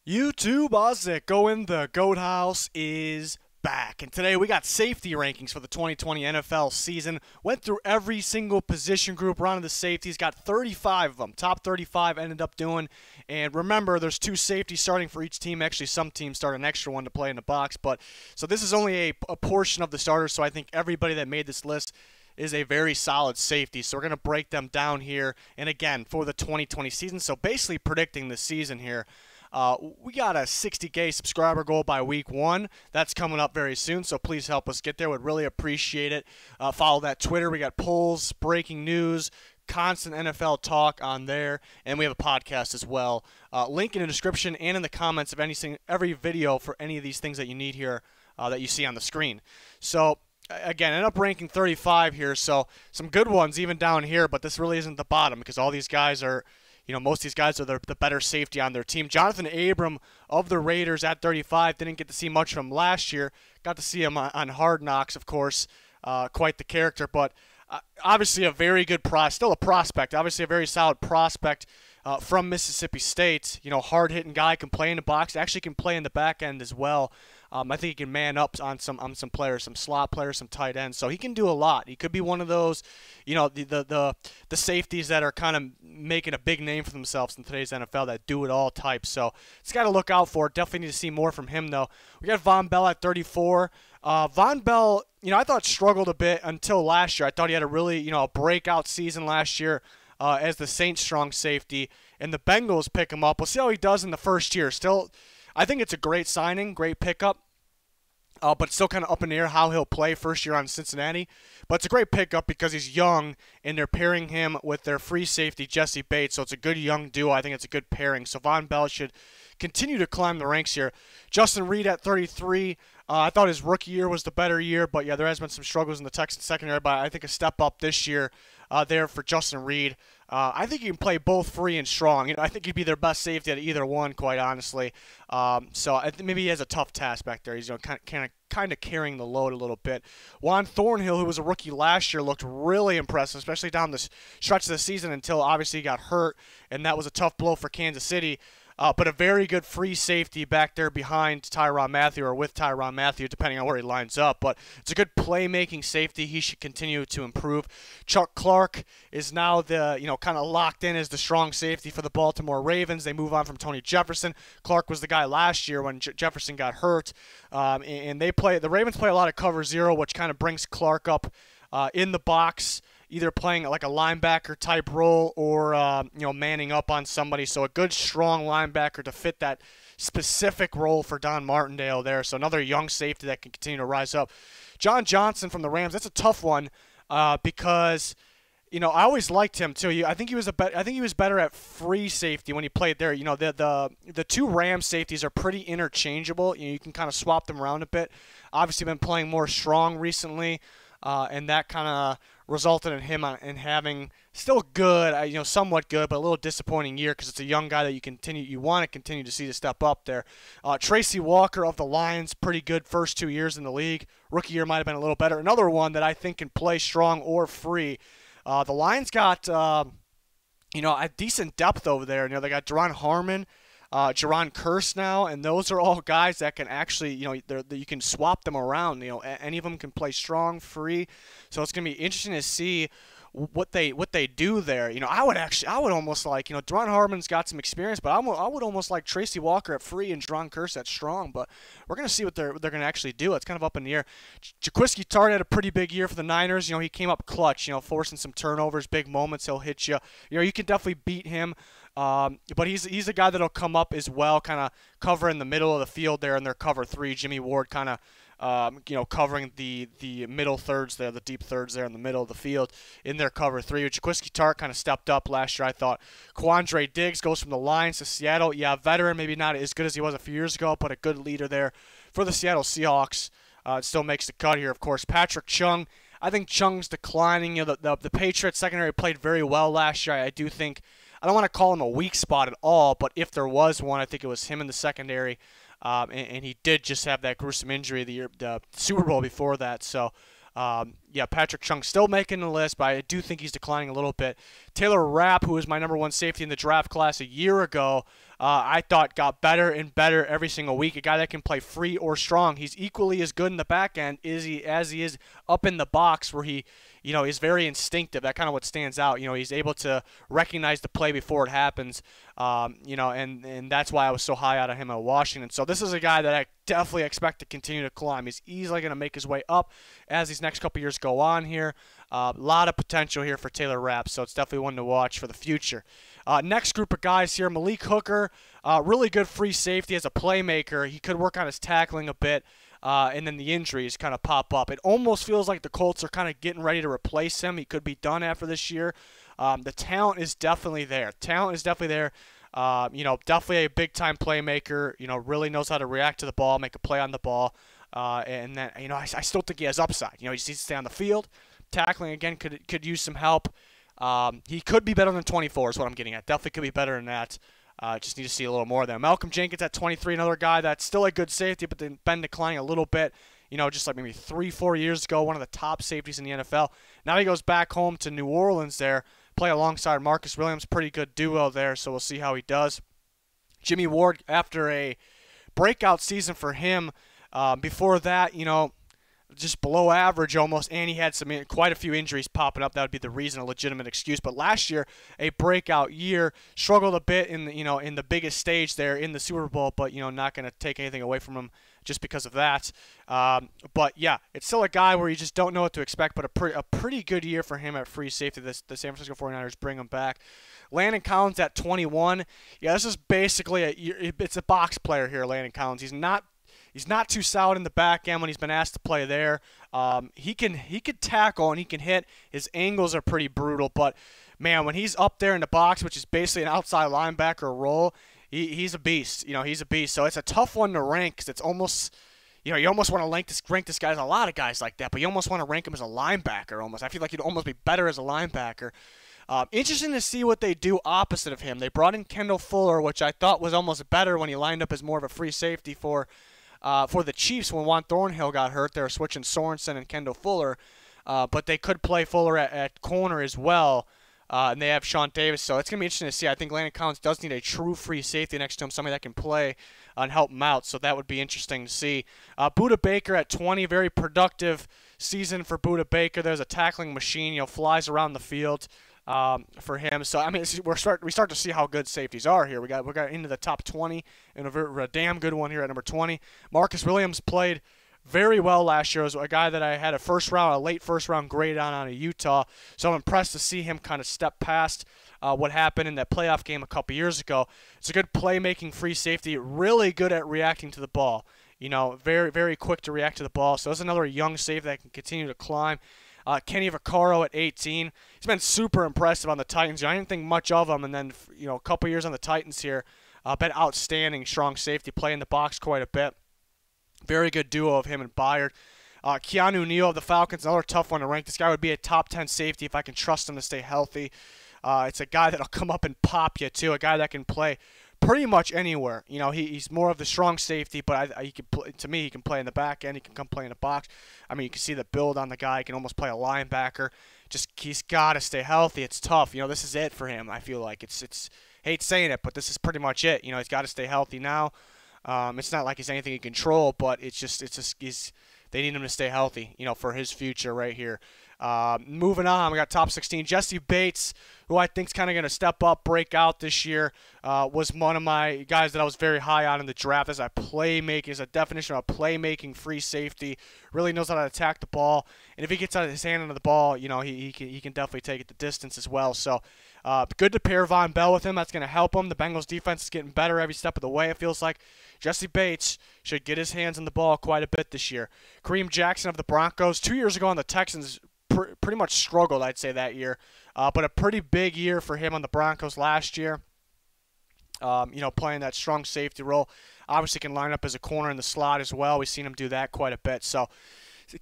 YouTube, Ozzy going, the Goat House is back. And today we got safety rankings for the 2020 NFL season. Went through every single position group, rounded the safeties, got 35 of them. Top 35 ended up doing. And remember, there's two safeties starting for each team. Actually, some teams start an extra one to play in the box. But so this is only a portion of the starters, so I think everybody that made this list is a very solid safety. So we're going to break them down here. And again, for the 2020 season, so basically predicting the season here. We got a 60K subscriber goal by week 1. That's coming up very soon, so please help us get there. Would really appreciate it. Follow that Twitter. We got polls, breaking news, constant NFL talk on there, and we have a podcast as well. Link in the description and in the comments of every video for any of these things that you need here that you see on the screen. So again, end up ranking 35 here, so some good ones even down here, but this really isn't the bottom because all these guys are, most of these guys are the better safety on their team. Jonathan Abram of the Raiders at 35. Didn't get to see much from him last year. Got to see him on Hard Knocks, of course. Quite the character, but obviously a very good still a prospect. Obviously a very solid prospect from Mississippi State. Hard-hitting guy, can play in the box. Actually can play in the back end as well. I think he can man up on some players, some slot players, some tight ends. So he can do a lot. He could be one of those, the safeties that are kind of making a big name for themselves in today's NFL, that do-it-all type. So it's got to look out for it. Definitely need to see more from him, though. We got Von Bell at 34. Von Bell, I thought struggled a bit until last year. I thought he had a really, a breakout season last year as the Saints strong safety, and the Bengals pick him up. We'll see how he does in the first year. Still, I think it's a great signing, great pickup, but still kind of up in the air how he'll play first year on Cincinnati. But it's a great pickup because he's young, and they're pairing him with their free safety, JESSIE Bates. So it's a good young duo. I think it's a good pairing. So Von Bell should continue to climb the ranks here. Justin Reed at 33. I thought his rookie year was the better year, but yeah, there has been some struggles in the Texans secondary, but I think a step up this year there for Justin Reed. I think he can play both free and strong. I think he'd be their best safety at either one, quite honestly. So I think maybe he has a tough task back there. He's kind of carrying the load a little bit. Juan Thornhill, who was a rookie last year, looked really impressive, especially down the stretch of the season until obviously he got hurt, and that was a tough blow for Kansas City. But a very good free safety back there behind TYRANN Mathieu, or with TYRANN Mathieu, depending on where he lines up. But it's a good playmaking safety. He should continue to improve. Chuck Clark is now the, kind of locked in as the strong safety for the Baltimore Ravens. They move on from Tony Jefferson. Clark was the guy last year when Jefferson got hurt. And the Ravens play a lot of cover zero, which kind of brings Clark up in the box, either playing like a linebacker type role or manning up on somebody. So a good strong linebacker to fit that specific role for Don Martindale there. So another young safety that can continue to rise up. John Johnson from the Rams. That's a tough one because I always liked him too. I think he was better at free safety when he played there. The two Rams safeties are pretty interchangeable. You can kind of swap them around a bit. Obviously been playing more strong recently. And that kind of resulted in him in having still good, somewhat good, but a little disappointing year because it's a young guy that you want to continue to see to step up there. Tracy Walker of the Lions, pretty good first 2 years in the league. Rookie year might have been a little better. Another one that I think can play strong or free. The Lions got, a decent depth over there. They got Deron Harmon, Jaron Curse now, and those are all guys that can actually, you can swap them around. Any of them can play strong, free. So it's going to be interesting to see what they do there. I would almost like, Deron Harmon's got some experience, but I would almost like Tracy Walker at free and Jaron Curse at strong. But we're going to see what they're going to actually do. It's kind of up in the air. Jaquiski Tartt had a pretty big year for the Niners. He came up clutch, forcing some turnovers, big moments. He'll hit you. You can definitely beat him. But he's a guy that'll come up as well, kind of cover in the middle of the field there in their cover 3. Jimmy Ward kind of, covering the middle thirds there, the deep thirds there in the middle of the field in their cover 3. Jaquiski Tartt kind of stepped up last year, I thought. Quandre Diggs goes from the Lions to Seattle. Yeah, veteran, maybe not as good as he was a few years ago, but a good leader there for the Seattle Seahawks. It still makes the cut here, of course. Patrick Chung. I think Chung's declining. The Patriots secondary played very well last year. I do think, I don't want to call him a weak spot at all, but if there was one, I think it was him in the secondary. And he did just have that gruesome injury the Super Bowl before that. So Yeah, Patrick Chung still making the list, but I do think he's declining a little bit. Taylor Rapp, who was my #1 safety in the draft class a year ago, I thought got better and better every single week. A guy that can play free or strong. He's equally as good in the back end as he is up in the box, where he, is very instinctive. That kind of what stands out. He's able to recognize the play before it happens. And that's why I was so high out of him at Washington. So this is a guy that I definitely expect to continue to climb. He's easily going to make his way up as these next couple years go on here. A lot of potential here for Taylor Rapp, so it's definitely one to watch for the future. Next group of guys here, Malik Hooker, really good free safety as a playmaker. He could work on his tackling a bit, and then the injuries kind of pop up. It almost feels like the Colts are kind of getting ready to replace him. He could be done after this year. The talent is definitely there. Definitely a big-time playmaker. Really knows how to react to the ball, make a play on the ball. And then, I still think he has upside. He just needs to stay on the field. Tackling, again, could use some help. He could be better than 24 is what I'm getting at. Definitely could be better than that. Just need to see a little more there. Malcolm Jenkins at 23, another guy that's still a good safety, but then been declining a little bit. Just like maybe 3-4 years ago, one of the top safeties in the NFL. Now he goes back home to New Orleans there, play alongside Marcus Williams. Pretty good duo there, so we'll see how he does. Jimmy Ward, after a breakout season for him, before that, just below average almost, and he had quite a few injuries popping up. That would be the reason, a legitimate excuse. But last year, a breakout year, struggled a bit in the biggest stage there in the Super Bowl, but not going to take anything away from him just because of that. But yeah, it's still a guy where you just don't know what to expect, but a pretty good year for him at free safety. The San Francisco 49ers bring him back. Landon Collins at 21. Yeah, this is basically it's a box player here, Landon Collins. He's not too solid in the back end when he's been asked to play there. He can tackle and he can hit. His angles are pretty brutal, but man, when he's up there in the box, which is basically an outside linebacker role, he's a beast. He's a beast. So it's a tough one to rank because it's almost, you almost want to rank this guy. There's a lot of guys like that, but you almost want to rank him as a linebacker almost. I feel like he'd almost be better as a linebacker. Interesting to see what they do opposite of him. They brought in Kendall Fuller, which I thought was almost better when he lined up as more of a free safety for the Chiefs. When Juan Thornhill got hurt, they were switching Sorensen and Kendall Fuller, but they could play Fuller at corner as well, and they have Sean Davis, so it's going to be interesting to see. I think Landon Collins does need a true free safety next to him, somebody that can play and help him out, so that would be interesting to see. Budda Baker at 20, very productive season for Budda Baker. There's a tackling machine, flies around the field. For him. So, I mean, we start to see how good safeties are here. We got into the top 20, and a damn good one here at number 20. Marcus Williams played very well last year. It was a guy that I had a late first round grade on out of Utah. So I'm impressed to see him kind of step past what happened in that playoff game a couple years ago. It's a good playmaking free safety, really good at reacting to the ball. Very, very quick to react to the ball. So that's another young safety that can continue to climb. Kenny Vaccaro at 18. He's been super impressive on the Titans. I didn't think much of him, and then a couple years on the Titans here. Been outstanding, strong safety, play in the box quite a bit. Very good duo of him and Byard. Keanu Neal of the Falcons, another tough one to rank. This guy would be a top 10 safety if I can trust him to stay healthy. It's a guy that'll come up and pop you too. A guy that can play pretty much anywhere. He's more of the strong safety, but he can play in the back end. He can come play in the box. I mean, you can see the build on the guy. He can almost play a linebacker. He's got to stay healthy. It's tough. This is it for him. I feel like it's hate saying it, but this is pretty much it. He's got to stay healthy now. It's not like he's anything he can control, but they need him to stay healthy, for his future right here. Moving on, we got top 16. Jessie Bates, who I think is kind of going to step up, break out this year, was one of my guys that I was very high on in the draft as a definition of a playmaking free safety. Really knows how to attack the ball, and if he gets his hand on the ball, he can definitely take it the distance as well. So good to pair Von Bell with him. That's going to help him. The Bengals defense is getting better every step of the way, it feels like. Jessie Bates should get his hands on the ball quite a bit this year. Kareem Jackson of the Broncos, 2 years ago on the Texans, pretty much struggled, I'd say, that year. But a pretty big year for him on the Broncos last year. Playing that strong safety role. Obviously can line up as a corner in the slot as well. We've seen him do that quite a bit. So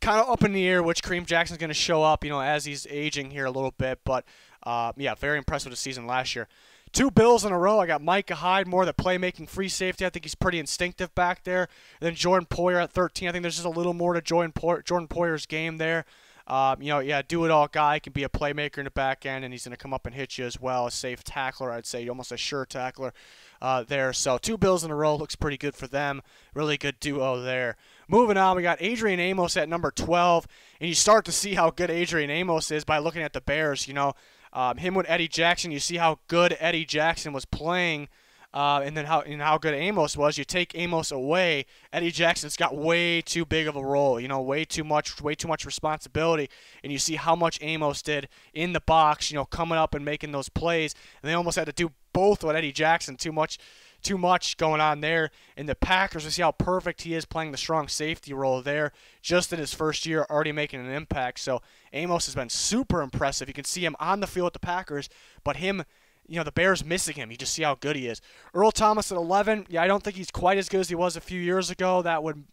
kind of up in the air which Kareem Jackson's going to show up, as he's aging here a little bit. But, very impressive with the season last year. 2 Bills in a row. I got Micah Hyde, more the playmaking free safety. I think he's pretty instinctive back there. And then Jordan Poyer at 13. I think there's just a little more to Jordan Poyer's game there. Yeah, do-it-all guy, can be a playmaker in the back end, and he's going to come up and hit you as well. A safe tackler, I'd say, almost a sure tackler there. So 2 bills in a row looks pretty good for them. Really good duo there. Moving on, we got ADRIAN Amos at number 12, and you start to see how good ADRIAN Amos is by looking at the Bears. Him with Eddie Jackson, you see how good Eddie Jackson was playing. And then how good Amos was. You take Amos away, Eddie Jackson's got way too big of a role, way too much responsibility. And you see how much Amos did in the box, coming up and making those plays. And they almost had to do both with Eddie Jackson. Too much going on there. And the Packers, we see how perfect he is playing the strong safety role there, just in his first year, already making an impact. So Amos has been super impressive. You can see him on the field with the Packers, but him, the Bears missing him. You just see how good he is. Earl Thomas at 11. Yeah, I don't think he's quite as good as he was a few years ago. That would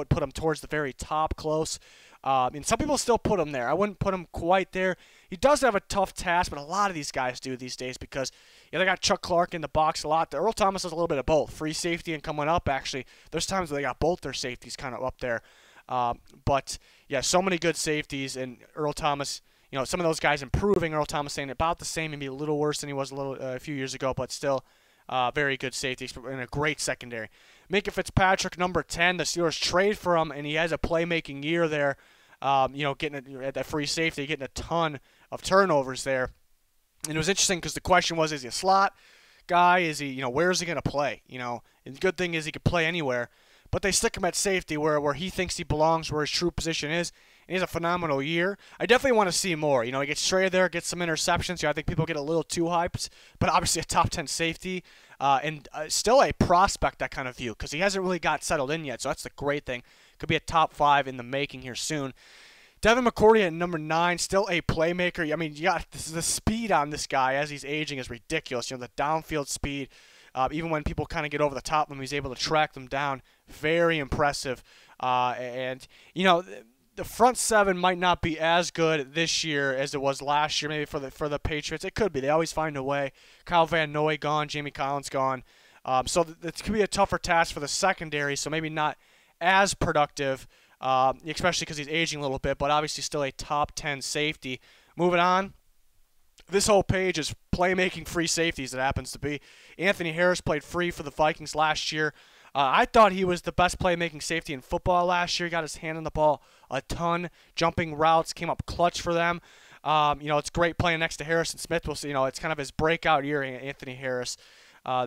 put him towards the very top, close. And some people still put him there. I wouldn't put him quite there. He does have a tough task, but a lot of these guys do these days because they got Chuck Clark in the box a lot. Earl Thomas has a little bit of both, free safety and coming up. Actually, there's times where they got both their safeties kind of up there. But yeah, so many good safeties, and Earl Thomas. Some of those guys improving. Earl Thomas saying about the same, maybe a little worse than he was a few years ago, but still very good safeties and a great secondary. Minka Fitzpatrick, number 10. The Steelers trade for him, and he has a playmaking year there. Getting at that free safety, getting a ton of turnovers there. And it was interesting because the question was, is he a slot guy? Is he, where is he going to play? And the good thing is he could play anywhere. But they stick him at safety where he thinks he belongs, where his true position is. And he has a phenomenal year. I definitely want to see more. He gets traded there, gets some interceptions. I think people get a little too hyped. But obviously a top 10 safety and still a prospect, that kind of view, because he hasn't really got settled in yet. So that's the great thing. Could be a top 5 in the making here soon. Devin McCourty at number 9, still a playmaker. I mean, the speed on this guy as he's aging is ridiculous. The downfield speed. Even when people kind of get over the top of him, he's able to track them down. Very impressive. The front 7 might not be as good this year as it was last year, maybe for the Patriots. It could be. They always find a way. Kyle Van Noy gone. Jamie Collins gone. So it could be a tougher task for the secondary, so maybe not as productive, especially because he's aging a little bit, but obviously still a top 10 safety. Moving on. This whole page is playmaking free safeties, it happens to be. Anthony Harris played free for the Vikings last year. I thought he was the best playmaking safety in football last year. He got his hand on the ball a ton. Jumping routes, came up clutch for them. It's great playing next to Harrison Smith. We'll see. It's kind of his breakout year, Anthony Harris.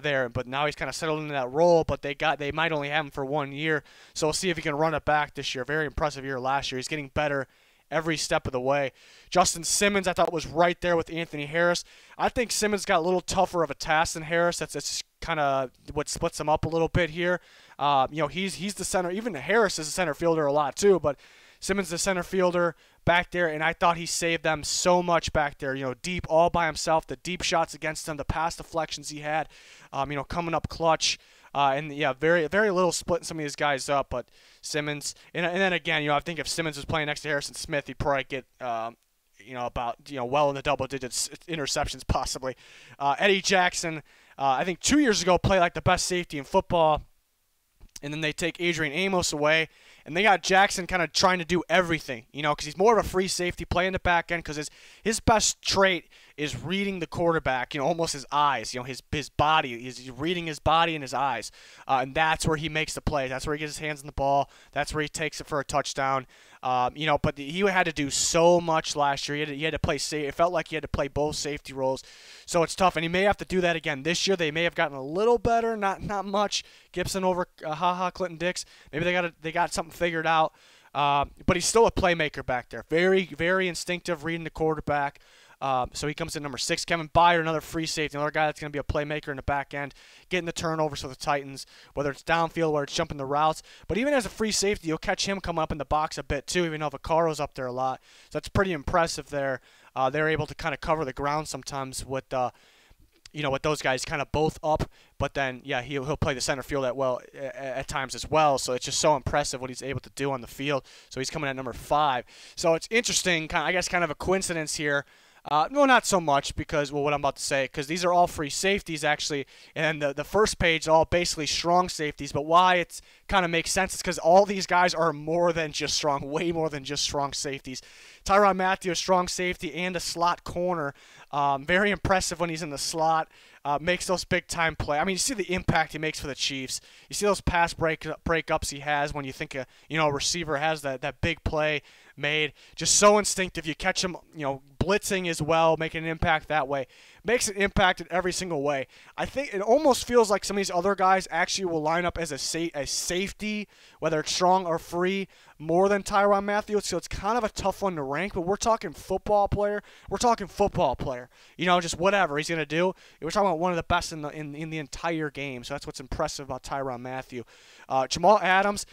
There, but now he's kind of settled into that role, but they might only have him for 1 year, so we'll see if he can run it back this year. Very impressive year last year. He's getting better every step of the way. Justin Simmons, I thought, was right there with Anthony Harris. I think Simmons got a little tougher of a task than Harris. That's kind of what splits them up a little bit here. He's the center. Even Harris is a center fielder a lot too, but Simmons the center fielder back there, and I thought he saved them so much back there. Deep all by himself. The deep shots against them, the pass deflections he had, coming up clutch. Very, very little splitting some of these guys up, but Simmons, and then again, I think if Simmons was playing next to Harrison Smith, he'd probably get, well in the double digits interceptions possibly. Eddie Jackson, I think 2 years ago played like the best safety in football, and then they take ADRIAN Amos away, and they got Jackson kind of trying to do everything, because he's more of a free safety, playing the back end, because his best trait is reading the quarterback, almost his eyes, his body. He's reading his body and his eyes, and that's where he makes the plays. That's where he gets his hands on the ball. That's where he takes it for a touchdown. But he had to do so much last year. He had to play safe. It felt like he had to play both safety roles, so it's tough. And he may have to do that again this year. They may have gotten a little better, not much. Gibson over Clinton Dix. Maybe they got something figured out. But he's still a playmaker back there. Very, very instinctive, reading the quarterback. So he comes in number 6. Kevin Byard, another free safety, another guy that's going to be a playmaker in the back end, getting the turnovers for the Titans, whether it's downfield, whether it's jumping the routes. But even as a free safety, you'll catch him coming up in the box a bit too, even though Vaccaro's up there a lot. So that's pretty impressive there. They're able to kind of cover the ground sometimes with those guys kind of both up, but then he'll play the center field at times as well. So it's just so impressive what he's able to do on the field. So he's coming at number 5. So it's interesting, kind of a coincidence here. No, not so much because, well, what I'm about to say, because these are all free safeties, actually, and the first page is all basically strong safeties, but why it kind of makes sense is because all these guys are more than just strong, way more than just strong safeties. TYRANN Mathieu, a strong safety and a slot corner. Very impressive when he's in the slot. Makes those big-time plays. I mean, you see the impact he makes for the Chiefs. You see those pass breakups he has when you think a receiver has that big play made. Just so instinctive. You catch him, blitzing as well, making an impact that way. Makes an impact in every single way. I think it almost feels like some of these other guys actually will line up as a safety, whether it's strong or free, more than TYRANN Mathieu. So it's kind of a tough one to rank, but we're talking football player. We're talking football player. Just whatever he's going to do. We're talking about one of the best in the entire game. So that's what's impressive about TYRANN Mathieu. Jamal Adams,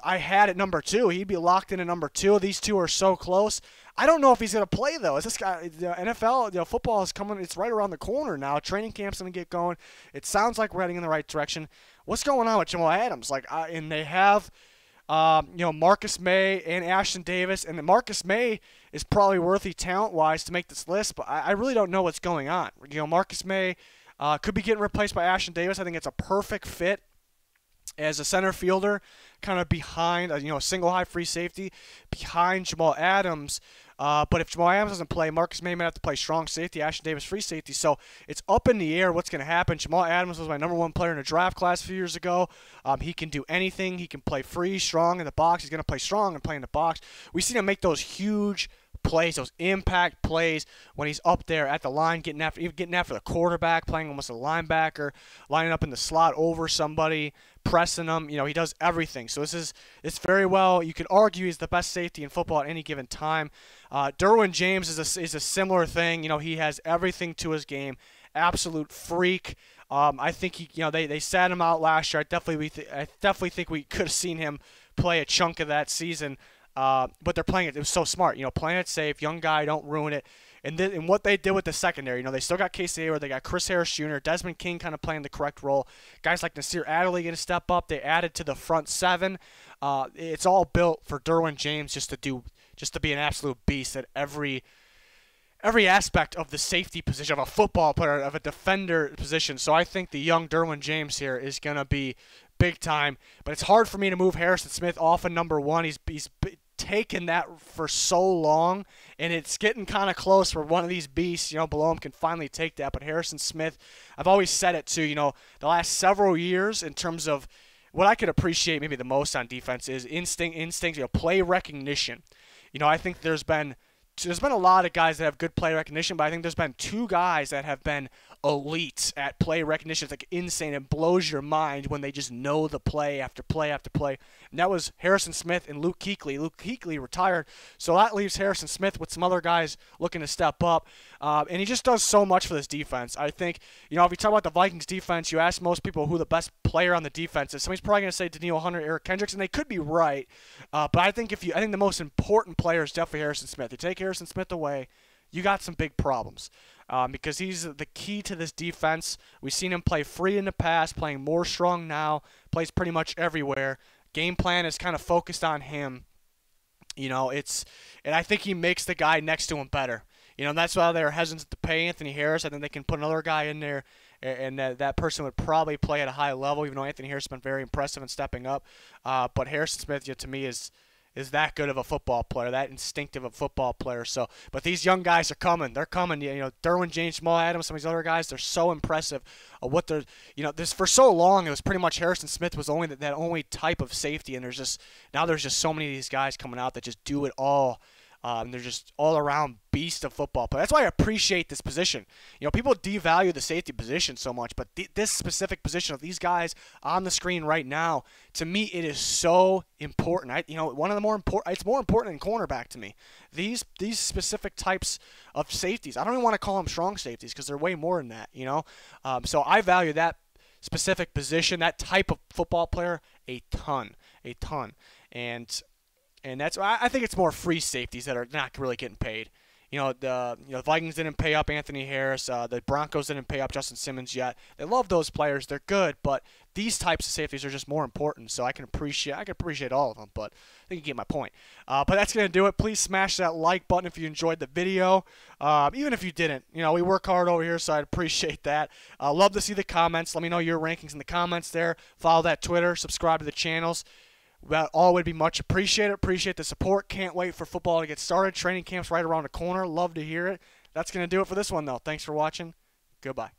I had at number 2. He'd be locked in at number 2. These two are so close. I don't know if he's going to play, though. Is this guy, the NFL, football is coming. It's right around the corner now. Training camp's going to get going. It sounds like we're heading in the right direction. What's going on with Jamal Adams? And they have, Marcus May and Ashton Davis. And Marcus May is probably worthy talent-wise to make this list, but I really don't know what's going on. Marcus May could be getting replaced by Ashton Davis. I think it's a perfect fit as a center fielder, kind of behind, a single high free safety behind Jamal Adams. But if Jamal Adams doesn't play, Marcus May might have to play strong safety, Ashton Davis free safety. So it's up in the air what's going to happen. Jamal Adams was my number 1 player in a draft class a few years ago. He can do anything. He can play free, strong in the box. He's going to play strong and play in the box. We've seen him make those huge plays, those impact plays when he's up there at the line, getting after the quarterback, playing almost a linebacker, lining up in the slot over somebody, pressing them. He does everything. So it's very well. You could argue he's the best safety in football at any given time. Derwin James is a similar thing. He has everything to his game. Absolute freak. I think they sat him out last year. I definitely think we could have seen him play a chunk of that season. But they're playing it. It was so smart, playing it safe, young guy, don't ruin it. And what they did with the secondary, they still got Casey Hayward, they got Chris Harris Jr., Desmond King kind of playing the correct role. Guys like Nasir Adderley going to step up. They added to the front 7. It's all built for Derwin James just to be an absolute beast at every aspect of the safety position, of a football player, of a defender position. So I think the young Derwin James here is going to be big time. But it's hard for me to move Harrison Smith off of number 1. He's taken that for so long, and it's getting kind of close where one of these beasts, below him can finally take that. But Harrison Smith, I've always said it too, the last several years in terms of what I could appreciate maybe the most on defense is instinct, play recognition. I think there's been a lot of guys that have good play recognition, but I think there's been 2 guys that have been elite at play recognition. It's like insane. It blows your mind when they just know the play after play after play. And that was Harrison Smith and Luke Kuechly. Luke Kuechly retired, so that leaves Harrison Smith with some other guys looking to step up. And he just does so much for this defense. I think, if you talk about the Vikings defense, you ask most people who the best player on the defense is. Somebody's probably going to say Danielle Hunter, Eric Kendricks, and they could be right. But I think the most important player is definitely Harrison Smith. You take Harrison Smith away, you got some big problems. Because he's the key to this defense. We've seen him play free in the past, playing more strong now, plays pretty much everywhere. Game plan is kind of focused on him. And I think he makes the guy next to him better. That's why they're hesitant to pay Anthony Harris. I think they can put another guy in there, and that person would probably play at a high level, even though Anthony Harris has been very impressive in stepping up. But Harrison Smith, to me, is that good of a football player, that instinctive of a football player. So, but these young guys are coming. They're coming. Derwin James, Jamal Adams, some of these other guys, they're so impressive. What they're, this for so long, it was pretty much Harrison Smith was only that only type of safety, and there's just so many of these guys coming out that just do it all. They're just all-around beast of football play. That's why I appreciate this position. People devalue the safety position so much, but this specific position of these guys on the screen right now, to me, it is so important. One of the more important. It's more important than cornerback to me. These specific types of safeties. I don't even want to call them strong safeties because they're way more than that. So I value that specific position, that type of football player, a ton. And that's why I think it's more free safeties that are not really getting paid. The Vikings didn't pay up Anthony Harris. The Broncos didn't pay up Justin Simmons yet. They love those players. They're good, but these types of safeties are just more important. So I can appreciate all of them, but I think you get my point. But that's gonna do it. Please smash that like button if you enjoyed the video. Even if you didn't, we work hard over here, so I'd appreciate that. Love to see the comments. Let me know your rankings in the comments there. Follow that Twitter. Subscribe to the channels. That all would be much appreciated. Appreciate the support. Can't wait for football to get started. Training camp's right around the corner. Love to hear it. That's going to do it for this one, though. Thanks for watching. Goodbye.